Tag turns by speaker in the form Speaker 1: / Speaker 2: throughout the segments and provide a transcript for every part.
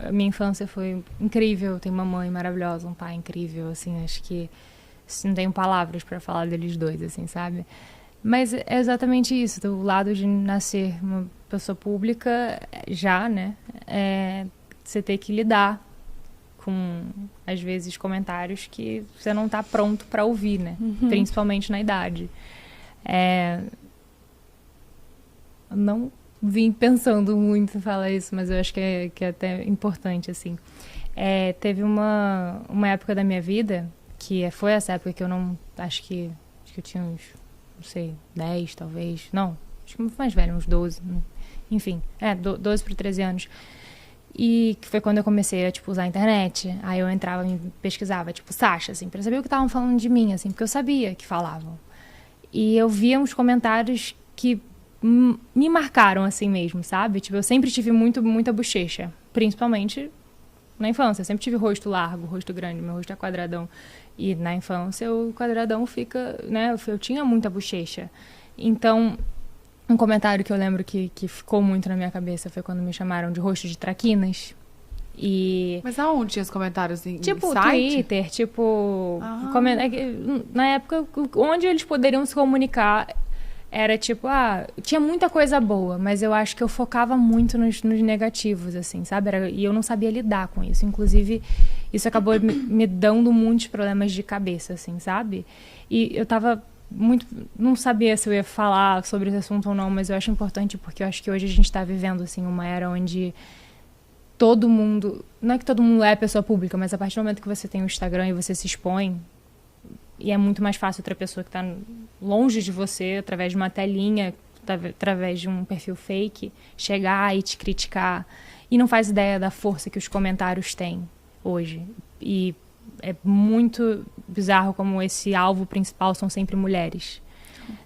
Speaker 1: a minha infância foi incrível, tenho uma mãe maravilhosa, um pai incrível, assim, acho que não tenho palavras pra falar deles dois, assim, sabe? Mas é exatamente isso, do lado de nascer uma pessoa pública, já, né, você ter que lidar com, às vezes, comentários que você não tá pronto pra ouvir, né? Principalmente na idade. Não vim pensando muito em falar isso, mas eu acho que é até importante, assim. Teve uma época da minha vida, que foi essa época que eu não... Acho que eu tinha uns, não sei, 10 talvez. Não, acho que mais velho, uns 12. Enfim, 12 para 13 anos. E que foi quando eu comecei a, tipo, usar a internet. Aí eu entrava e pesquisava, tipo, Sasha, assim, pra saber o que estavam falando de mim, assim, porque eu sabia que falavam. E eu via uns comentários que me marcaram assim mesmo, sabe? Tipo, eu sempre tive muita bochecha, principalmente na infância. Eu sempre tive rosto largo, rosto grande, meu rosto é quadradão. E na infância o quadradão fica, né? Eu tinha muita bochecha. Então, um comentário que eu lembro que ficou muito na minha cabeça foi quando me chamaram de rosto de traquinas.
Speaker 2: Mas aonde tinha os comentários?
Speaker 1: Tipo,
Speaker 2: site?
Speaker 1: Twitter, tipo... Na época, onde eles poderiam se comunicar era tipo, tinha muita coisa boa, mas eu acho que eu focava muito nos negativos, assim, sabe? E eu não sabia lidar com isso. Inclusive, isso acabou me dando muitos problemas de cabeça, assim, sabe? E eu tava não sabia se eu ia falar sobre esse assunto ou não, mas eu acho importante porque eu acho que hoje a gente tá vivendo, assim, uma era onde todo mundo... Não é que todo mundo é pessoa pública, mas a partir do momento que você tem o Instagram e você se expõe, e é muito mais fácil outra pessoa que está longe de você, através de uma telinha, através de um perfil fake, chegar e te criticar. E não faz ideia da força que os comentários têm hoje. E é muito bizarro como esse alvo principal são sempre mulheres.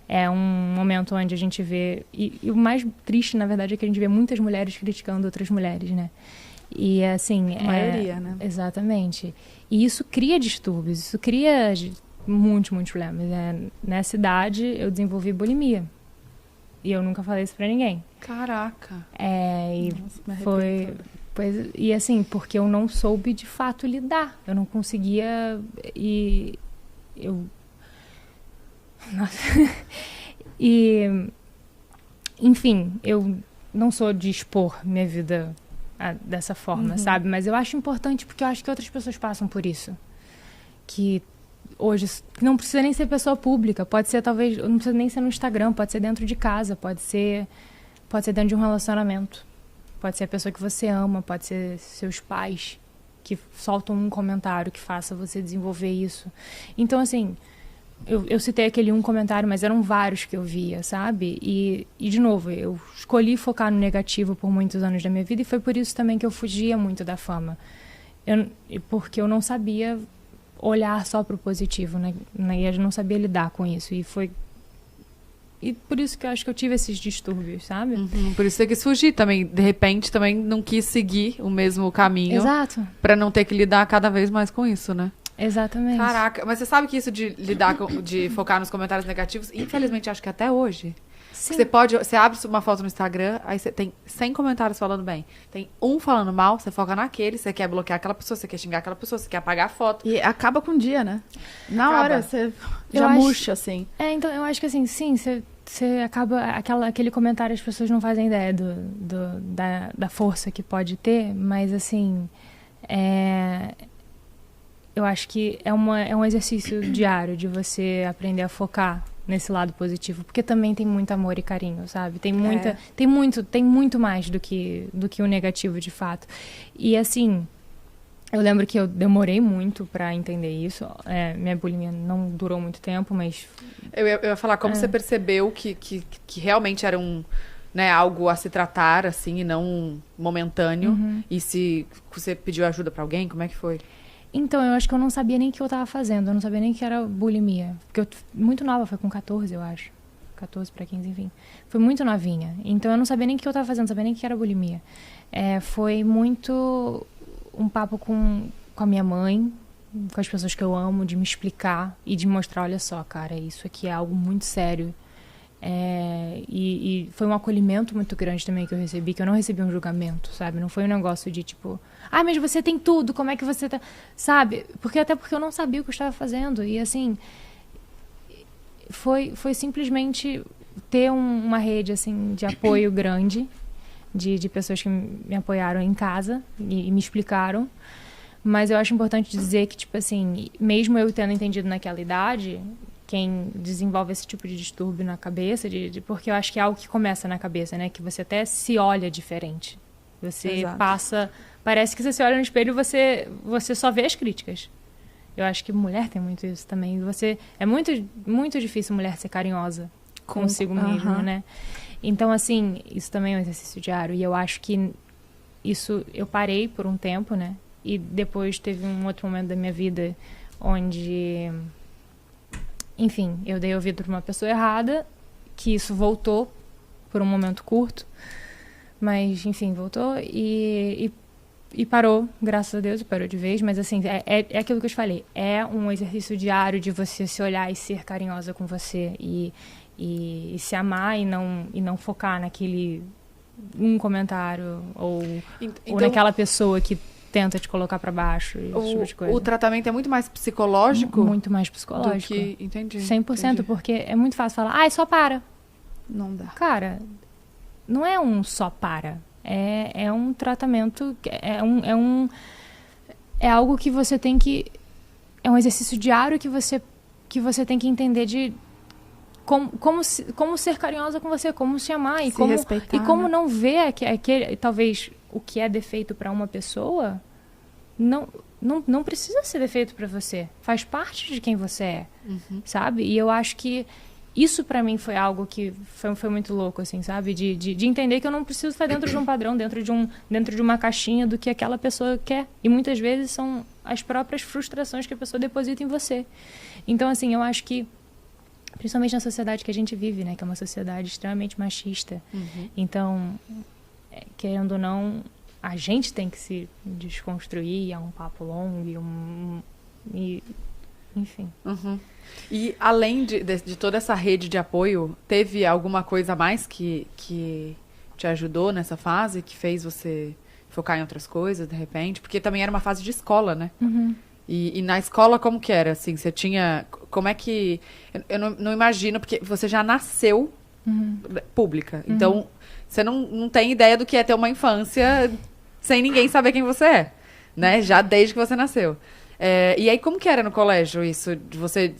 Speaker 1: É um momento onde a gente vê... E o mais triste, na verdade, é que a gente vê muitas mulheres criticando outras mulheres, né? E, assim...
Speaker 3: A maioria, né?
Speaker 1: Exatamente. E isso cria distúrbios, isso cria muitos problemas. Nessa idade, eu desenvolvi bulimia. E eu nunca falei isso pra ninguém.
Speaker 2: Caraca.
Speaker 3: Nossa,
Speaker 1: foi... E assim, porque eu não soube de fato lidar. Eu não conseguia... Enfim, eu não sou de expor minha vida dessa forma, sabe? Mas eu acho importante porque eu acho que outras pessoas passam por isso. Que hoje não precisa nem ser pessoa pública, pode ser talvez, não precisa nem ser no Instagram, pode ser dentro de casa, pode ser dentro de um relacionamento, pode ser a pessoa que você ama, pode ser seus pais que soltam um comentário que faça você desenvolver isso. Então, assim, eu citei aquele um comentário, mas eram vários que eu via, sabe? E de novo, eu escolhi focar no negativo por muitos anos da minha vida e foi por isso também que eu fugia muito da fama. Porque eu não sabia olhar só para o positivo, né? E eu não sabia lidar com isso. E por isso que eu acho que eu tive esses distúrbios, sabe?
Speaker 2: Por isso você quis fugir também. De repente, também não quis seguir o mesmo caminho.
Speaker 1: Exato.
Speaker 2: Pra não ter que lidar cada vez mais com isso, né?
Speaker 1: Exatamente.
Speaker 2: Caraca, mas você sabe que isso de lidar de focar nos comentários negativos, infelizmente, acho que até hoje...
Speaker 1: Sim.
Speaker 2: Você abre uma foto no Instagram, aí você tem 100 comentários falando bem. Tem um falando mal, você foca naquele, você quer bloquear aquela pessoa, você quer xingar aquela pessoa, você quer apagar a foto.
Speaker 3: E acaba com o dia, né? Na
Speaker 2: Acaba.
Speaker 3: hora, você já murcha, assim.
Speaker 1: Então eu acho que assim, sim, você acaba... Aquele comentário, as pessoas não fazem ideia da força que pode ter, mas assim... Eu acho que é um exercício diário de você aprender a focar nesse lado positivo, porque também tem muito amor e carinho, sabe? Tem muito mais do que o negativo, de fato. E assim, eu lembro que eu demorei muito pra entender isso. Minha bulimia não durou muito tempo, mas...
Speaker 2: Eu ia falar, como você percebeu que realmente era algo a se tratar, assim, e não momentâneo? E se você pediu ajuda pra alguém, como é que foi?
Speaker 1: Então, eu acho que eu não sabia nem o que eu tava fazendo. Eu não sabia nem que era bulimia. Porque eu muito nova, foi com 14, eu acho. 14 pra 15, enfim. Foi muito novinha. Então, eu não sabia nem o que eu tava fazendo, não sabia nem que era bulimia. Foi muito um papo com a minha mãe, com as pessoas que eu amo, de me explicar e de mostrar, olha só, cara, isso aqui é algo muito sério. E foi um acolhimento muito grande também que eu recebi, que eu não recebi um julgamento, sabe? Não foi um negócio de tipo, mas você tem tudo, como é que você tá... Sabe? Até porque eu não sabia o que eu estava fazendo. E assim, foi simplesmente ter uma rede assim, de apoio grande, de pessoas que me apoiaram em casa e me explicaram. Mas eu acho importante dizer que, tipo assim, mesmo eu tendo entendido naquela idade, quem desenvolve esse tipo de distúrbio na cabeça, porque eu acho que é algo que começa na cabeça, né? Que você até se olha diferente. Você
Speaker 3: Exato.
Speaker 1: passa... Parece que você se olha no espelho e você só vê as críticas. Eu acho que mulher tem muito isso também. É muito, muito difícil mulher ser carinhosa consigo mesma, né? Então, assim, isso também é um exercício diário. E eu acho que isso... Eu parei por um tempo, né? E depois teve um outro momento da minha vida onde... Enfim, eu dei ouvido para uma pessoa errada, que isso voltou por um momento curto. Mas, enfim, voltou e parou, graças a Deus, parou de vez. Mas, assim, é aquilo que eu te falei. É um exercício diário de você se olhar e ser carinhosa com você. E se amar e não focar naquele um comentário ou naquela pessoa que tenta te colocar pra baixo e esse tipo de coisa.
Speaker 2: O tratamento é muito mais psicológico?
Speaker 1: Muito mais psicológico.
Speaker 2: Entendi.
Speaker 1: 100%,
Speaker 2: entendi.
Speaker 1: Porque é muito fácil falar, só para.
Speaker 3: Não dá.
Speaker 1: Cara, não é um só para. É um tratamento, é algo que você tem que... É um exercício diário que você tem que entender de como ser carinhosa com você, como se amar e como
Speaker 3: respeitar,
Speaker 1: como
Speaker 3: né?
Speaker 1: não ver aquele, talvez o que é defeito para uma pessoa não precisa ser defeito para você, faz parte de quem você é, sabe? E eu acho que isso para mim foi algo que foi muito louco, assim, sabe? De entender que eu não preciso estar dentro de um padrão, dentro de uma caixinha do que aquela pessoa quer. E muitas vezes são as próprias frustrações que a pessoa deposita em você. Então, assim, eu acho que principalmente na sociedade que a gente vive, né? Que é uma sociedade extremamente machista. Então, querendo ou não, a gente tem que se desconstruir, é um papo longo enfim.
Speaker 2: E além de toda essa rede de apoio, teve alguma coisa a mais que te ajudou nessa fase, que fez você focar em outras coisas, de repente? Porque também era uma fase de escola, né? E na escola, como que era? Assim, você tinha... Como é que... Eu não imagino, porque você já nasceu pública. Então, você não tem ideia do que é ter uma infância sem ninguém saber quem você é, né? Já desde que você nasceu. E aí, como que era no colégio isso? De você...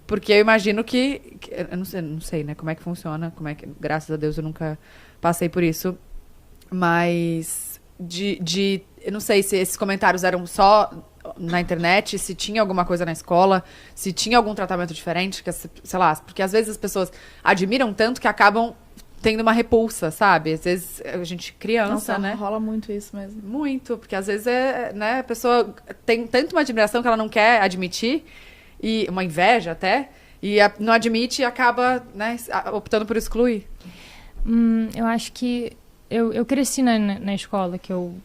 Speaker 2: porque eu imagino que... Eu não sei, né? Como é que funciona. Graças a Deus, eu nunca passei por isso. Mas... eu não sei se esses comentários eram só na internet, se tinha alguma coisa na escola, se tinha algum tratamento diferente, sei lá, porque às vezes as pessoas admiram tanto que acabam tendo uma repulsa, sabe? Às vezes a gente criança,
Speaker 3: Nossa,
Speaker 2: né?
Speaker 3: rola muito isso mesmo.
Speaker 2: Muito, porque às vezes né, a pessoa tem tanto uma admiração que ela não quer admitir, e uma inveja até, e não admite e acaba, né, optando por excluir.
Speaker 1: Eu acho que eu cresci na escola que eu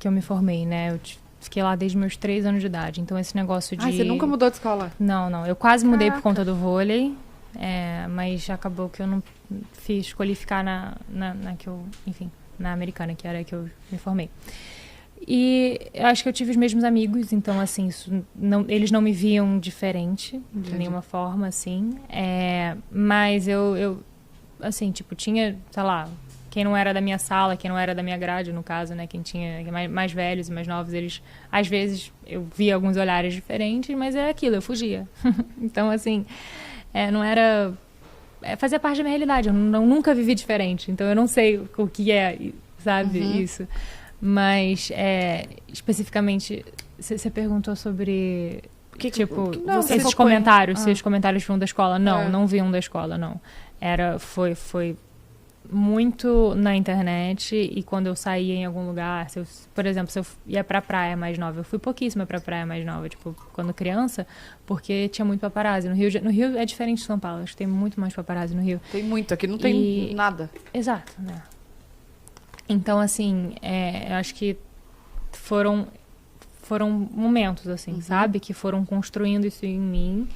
Speaker 1: me formei, né? Eu fiquei lá desde meus 3 anos de idade. Então, esse negócio de...
Speaker 2: Você nunca mudou de escola?
Speaker 1: Não. Eu quase mudei por conta do vôlei. Mas acabou que eu não escolhi ficar na que eu... Enfim, na americana, que era a que eu me formei. E eu acho que eu tive os mesmos amigos. Então, assim, eles não me viam diferente de nenhuma forma, assim. Mas eu assim, tipo, tinha, sei lá... Quem não era da minha sala, quem não era da minha grade, no caso, né? Quem tinha mais velhos e mais novos, eles... Às vezes, eu via alguns olhares diferentes, mas era aquilo, eu fugia. Então, assim, não era... fazia parte da minha realidade, eu nunca vivi diferente. Então, eu não sei o que é, sabe, isso. Mas, especificamente, você perguntou sobre... se os comentários vinham da escola. Não vinham da escola, não. Foi muito na internet, e quando eu saía em algum lugar, por exemplo, se eu ia pra praia mais nova, eu fui pouquíssima pra praia mais nova, tipo, quando criança, porque tinha muito paparazzi. No Rio é diferente de São Paulo, acho que tem muito mais paparazzi no Rio.
Speaker 2: Tem muito, aqui não tem nada.
Speaker 1: Exato, né? Então, assim, eu acho que foram momentos, assim, sabe? Que foram construindo isso em mim,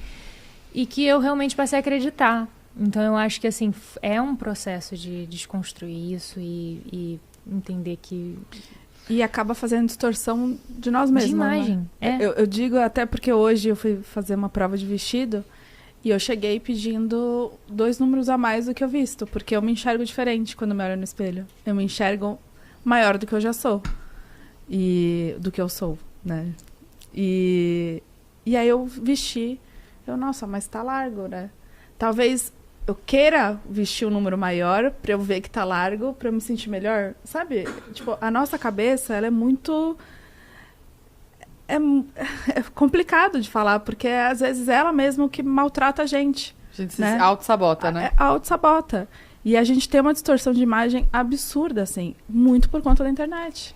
Speaker 1: e que eu realmente passei a acreditar. Então eu acho que, assim, é um processo de desconstruir isso e entender que...
Speaker 3: E acaba fazendo distorção de nós mesmos.
Speaker 1: De imagem.
Speaker 3: Né? Eu digo até porque hoje eu fui fazer uma prova de vestido e eu cheguei pedindo 2 números a mais do que eu visto, porque eu me enxergo diferente quando me olho no espelho. Eu me enxergo maior do que eu já sou. E do que eu sou, né? E aí eu vesti, nossa, mas tá largo, né? Talvez eu queira vestir um número maior pra eu ver que tá largo, pra eu me sentir melhor, sabe? Tipo, a nossa cabeça, ela é muito... É complicado de falar, porque às vezes ela mesma que maltrata a gente.
Speaker 2: A gente
Speaker 3: né?
Speaker 2: se auto-sabota, né?
Speaker 3: Auto-sabota. E a gente tem uma distorção de imagem absurda, assim, muito por conta da internet.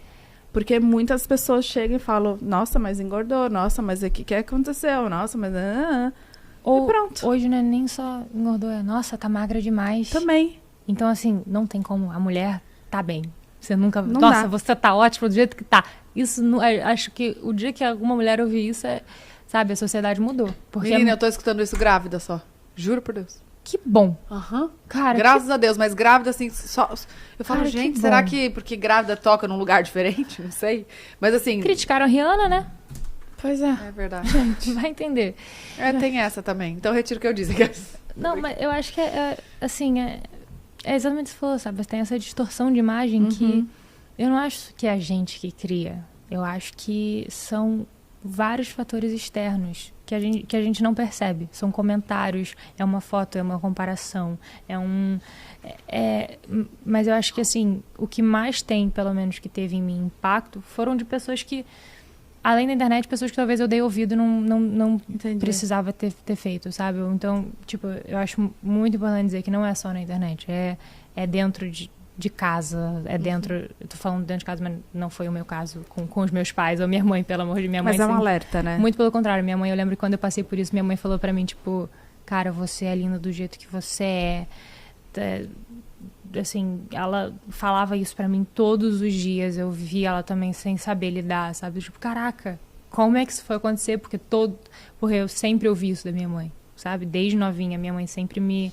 Speaker 3: Porque muitas pessoas chegam e falam, nossa, mas engordou, nossa, mas o que aconteceu? Nossa, mas...
Speaker 1: Ou,
Speaker 3: e pronto.
Speaker 1: Hoje não é nem só engordou, nossa, tá magra demais.
Speaker 3: Também.
Speaker 1: Então, assim, não tem como. A mulher tá bem. Você nunca...
Speaker 3: Não
Speaker 1: nossa,
Speaker 3: dá.
Speaker 1: você tá ótima do jeito que tá. Isso, acho que o dia que alguma mulher ouvir isso, sabe, a sociedade mudou. Porque
Speaker 2: Menina, eu tô escutando isso grávida só. Juro por Deus.
Speaker 1: Que bom.
Speaker 2: Aham.
Speaker 1: Cara,
Speaker 2: Graças a Deus, mas grávida, assim, só... Eu falo,
Speaker 1: Cara,
Speaker 2: gente,
Speaker 1: que
Speaker 2: será
Speaker 1: bom.
Speaker 2: que porque grávida toca num lugar diferente? Não sei. Mas assim...
Speaker 1: criticaram a Rihanna, né?
Speaker 3: Pois é.
Speaker 2: É verdade.
Speaker 1: Vai entender.
Speaker 2: Tem essa também. Então retiro o que eu disse.
Speaker 1: Não, mas eu acho que assim, é exatamente o que você falou, sabe? Tem essa distorção de imagem que eu não acho que é a gente que cria. Eu acho que são vários fatores externos que a gente não percebe. São comentários, é uma foto, é uma comparação, mas eu acho que, assim, o que mais tem, pelo menos, que teve em mim impacto, foram de pessoas que, além da internet, pessoas que talvez eu dei ouvido e não precisava ter feito, sabe? Então, tipo, eu acho muito importante dizer que não é só na internet, é dentro de casa, dentro... Eu tô falando dentro de casa, mas não foi o meu caso com os meus pais ou minha mãe, pelo amor de minha mãe.
Speaker 3: Mas é um
Speaker 1: sempre,
Speaker 3: alerta, né?
Speaker 1: Muito pelo contrário. Minha mãe, eu lembro que quando eu passei por isso, minha mãe falou pra mim, tipo, cara, você é linda do jeito que você é. Assim, ela falava isso pra mim todos os dias. Eu via ela também sem saber lidar, sabe? Tipo, caraca, como é que isso foi acontecer? Porque eu sempre ouvi isso da minha mãe, sabe? Desde novinha, minha mãe sempre me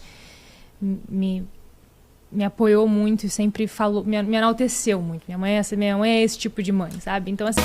Speaker 1: apoiou muito e sempre falou, me enalteceu muito. Minha mãe é esse tipo de mãe, sabe? Então, assim...